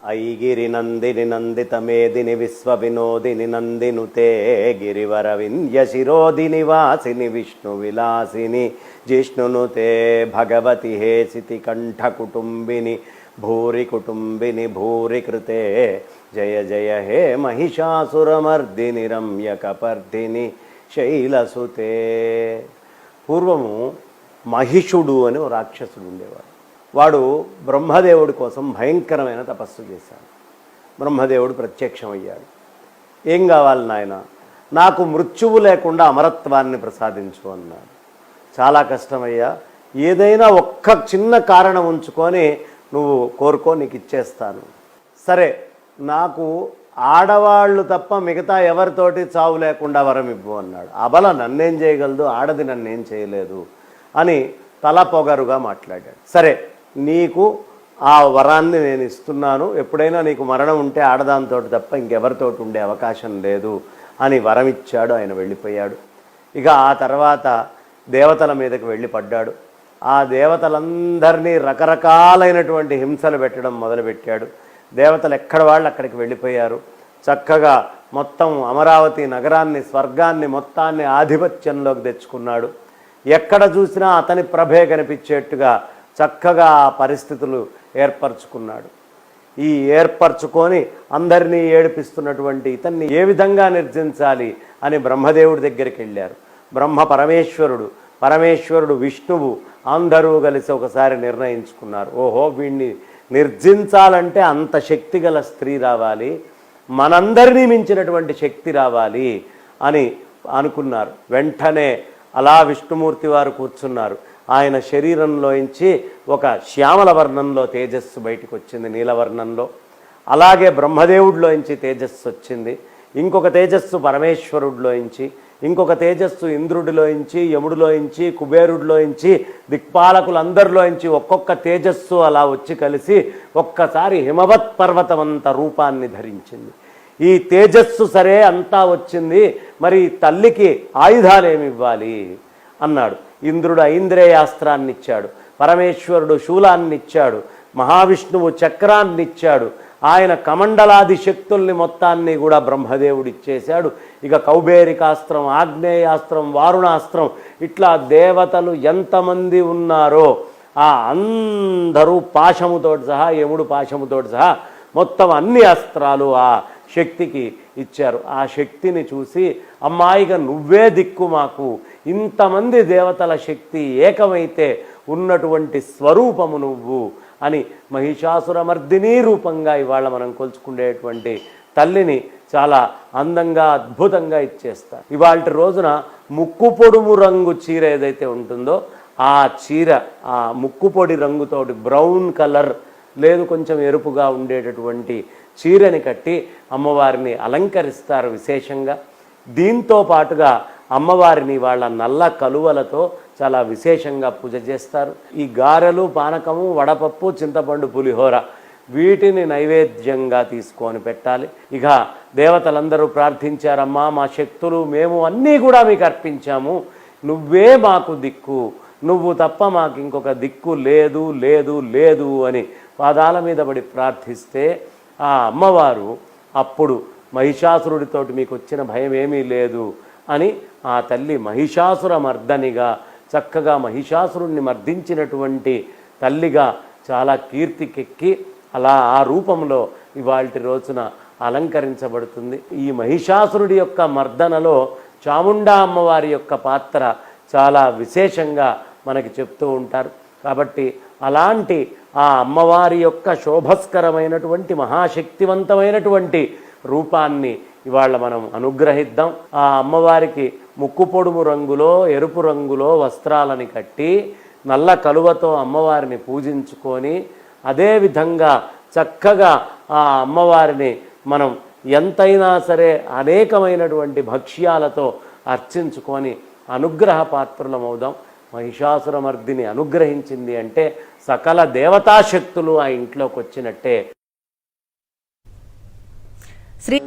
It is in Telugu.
ఐగిరి నందిని నందితమేదిని విశ్వవినోదిని నందినుతే గిరివరవింద్య శిరోదిని వాసిని విష్ణు విలాసిని జిష్ణునుతే భగవతి హేసితి కంఠ కుటుంబిని భూరి కుటుంబిని భూరి కృతే జయ జయ హే మహిషాసురమర్దిని రమ్యకపర్దిని శైలసుతే. పూర్వము మహిషుడు అని ఓ రాక్షసుడు ఉండేవాడు. వాడు బ్రహ్మదేవుడి కోసం భయంకరమైన తపస్సు చేశాడు. బ్రహ్మదేవుడు ప్రత్యక్షమయ్యాడు. ఏం కావాలి నాయన? నాకు మృత్యువు లేకుండా అమరత్వాన్ని ప్రసాదించు అన్నాడు. చాలా కష్టమయ్యా, ఏదైనా ఒక్క చిన్న కారణం ఉంచుకొని నువ్వు కోరుకో, నీకు ఇచ్చేస్తాను. సరే, నాకు ఆడవాళ్ళు తప్ప మిగతా ఎవరితోటి చావు లేకుండా వరం ఇవ్వు అన్నాడు. అబల నన్నేం చేయగలదు, ఆడది నన్నేం చేయలేదు అని తల పొగరుగా మాట్లాడాడు. సరే, నీకు ఆ వరాన్ని నేను ఇస్తున్నాను, ఎప్పుడైనా నీకు మరణం ఉంటే ఆడదాంతో తప్ప ఇంకెవరితోటి ఉండే అవకాశం లేదు అని వరం ఇచ్చాడు. ఆయన వెళ్ళిపోయాడు. ఇక ఆ తర్వాత దేవతల మీదకి వెళ్ళి పడ్డాడు. ఆ దేవతలందరినీ రకరకాలైనటువంటి హింసలు పెట్టడం మొదలుపెట్టాడు. దేవతలు ఎక్కడ వాళ్ళు అక్కడికి వెళ్ళిపోయారు. చక్కగా మొత్తం అమరావతి నగరాన్ని, స్వర్గాన్ని మొత్తాన్ని ఆధిపత్యంలోకి తెచ్చుకున్నాడు. ఎక్కడ చూసినా అతని ప్రభే కనిపించేట్టుగా చక్కగా ఆ పరిస్థితులు ఏర్పరచుకున్నాడు. ఈ ఏర్పరచుకొని అందరినీ ఏడిపిస్తున్నటువంటి ఇతన్ని ఏ విధంగా నిర్జించాలి అని బ్రహ్మదేవుడి దగ్గరికి వెళ్ళారు. పరమేశ్వరుడు విష్ణువు అందరూ కలిసి ఒకసారి నిర్ణయించుకున్నారు. ఓహో, వీణ్ణి నిర్జించాలంటే అంత శక్తి గల స్త్రీ రావాలి, మనందరినీ మించినటువంటి శక్తి రావాలి అని అనుకున్నారు. వెంటనే అలా విష్ణుమూర్తి వారు కూర్చున్నారు. ఆయన శరీరంలోంచి ఒక శ్యామల వర్ణంలో తేజస్సు బయటికి వచ్చింది, నీలవర్ణంలో. అలాగే బ్రహ్మదేవుడిలోంచి తేజస్సు వచ్చింది. ఇంకొక తేజస్సు పరమేశ్వరుడిలోంచి, ఇంకొక తేజస్సు ఇంద్రుడిలోంచి, యముడిలోంచి, కుబేరుడిలోంచి, దిక్పాలకులందరిలోంచి ఒక్కొక్క తేజస్సు అలా వచ్చి కలిసి ఒక్కసారి హిమవత్ పర్వతమంత రూపాన్ని ధరించింది. ఈ తేజస్సు సరే అంతా వచ్చింది, మరి తల్లికి ఆయుధాలేమి ఇవ్వాలి అన్నాడు. ఇంద్రుడు ఐంద్రేయాస్త్రాన్ని ఇచ్చాడు, పరమేశ్వరుడు శూలాన్ని ఇచ్చాడు, మహావిష్ణువు చక్రాన్ని ఇచ్చాడు, ఆయన కమండలాది శక్తుల్ని మొత్తాన్ని కూడా బ్రహ్మదేవుడు ఇచ్చేశాడు. ఇక కౌబేరికాస్త్రం, ఆగ్నేయాస్త్రం, వారుణాస్త్రం, ఇట్లా దేవతలు ఎంతమంది ఉన్నారో ఆ అందరూ పాశముతోటి సహా, యముడు పాశముతోటి సహా మొత్తం అన్ని అస్త్రాలు ఆ శక్తికి ఇచ్చారు. ఆ శక్తిని చూసి, అమ్మాయిగా నువ్వే దిక్కు మాకు, ఇంతమంది దేవతల శక్తి ఏకమైతే ఉన్నటువంటి స్వరూపము నువ్వు అని మహిషాసురమర్దిని రూపంగా ఇవాళ మనం కొలుచుకునేటువంటి తల్లిని చాలా అందంగా అద్భుతంగా ఇచ్చేస్తారు. ఇవాళ రోజున ముక్కు పొడుము రంగు చీర ఏదైతే ఉంటుందో ఆ చీర, ఆ ముక్కుపొడి రంగుతోటి బ్రౌన్ కలర్ లేదు కొంచెం ఎరుపుగా ఉండేటటువంటి చీరని కట్టి అమ్మవారిని అలంకరిస్తారు విశేషంగా. దీంతో పాటుగా అమ్మవారిని వాళ్ళ నల్ల కలువలతో చాలా విశేషంగా పూజ చేస్తారు. ఈ గారెలు, పానకము, వడపప్పు, చింతపండు, పులిహోర వీటిని నైవేద్యంగా తీసుకొని పెట్టాలి. ఇక దేవతలందరూ ప్రార్థించారమ్మా, మా శక్తులు మేము అన్నీ కూడా మీకు అర్పించాము, నువ్వే మాకు దిక్కు, నువ్వు తప్ప మాకు ఇంకొక దిక్కు లేదు లేదు లేదు అని పాదాల మీద పడి ప్రార్థిస్తే ఆ అమ్మవారు అప్పుడు మహిషాసురుడితోటి మీకు వచ్చిన భయం ఏమీ లేదు అని ఆ తల్లి మహిషాసుర మర్దనిగా చక్కగా మహిషాసురుణ్ణి మర్దించినటువంటి తల్లిగా చాలా కీర్తికెక్కి అలా ఆ రూపంలో ఇవాల్టి రోజున అలంకరించబడుతుంది. ఈ మహిషాసురుడి యొక్క మర్దనలో చాముండా అమ్మవారి యొక్క పాత్ర చాలా విశేషంగా మనకి చెప్తూ ఉంటారు. కాబట్టి అలాంటి ఆ అమ్మవారి యొక్క శోభస్కరమైనటువంటి మహాశక్తివంతమైనటువంటి రూపాన్ని ఇవాళ మనం అనుగ్రహిద్దాం. ఆ అమ్మవారికి ముక్కు పొడుము రంగులో, ఎరుపు రంగులో వస్త్రాలని కట్టి నల్ల కలువతో అమ్మవారిని పూజించుకొని, అదేవిధంగా చక్కగా ఆ అమ్మవారిని మనం ఎంతైనా సరే అనేకమైనటువంటి భక్ష్యాలతో అర్చించుకొని అనుగ్రహ పాత్రులమవుదాం. మహిషాసురమర్దిని అనుగ్రహించింది అంటే సకల దేవతాశక్తులు ఆ ఇంట్లోకి వచ్చినట్టే. శ్రీ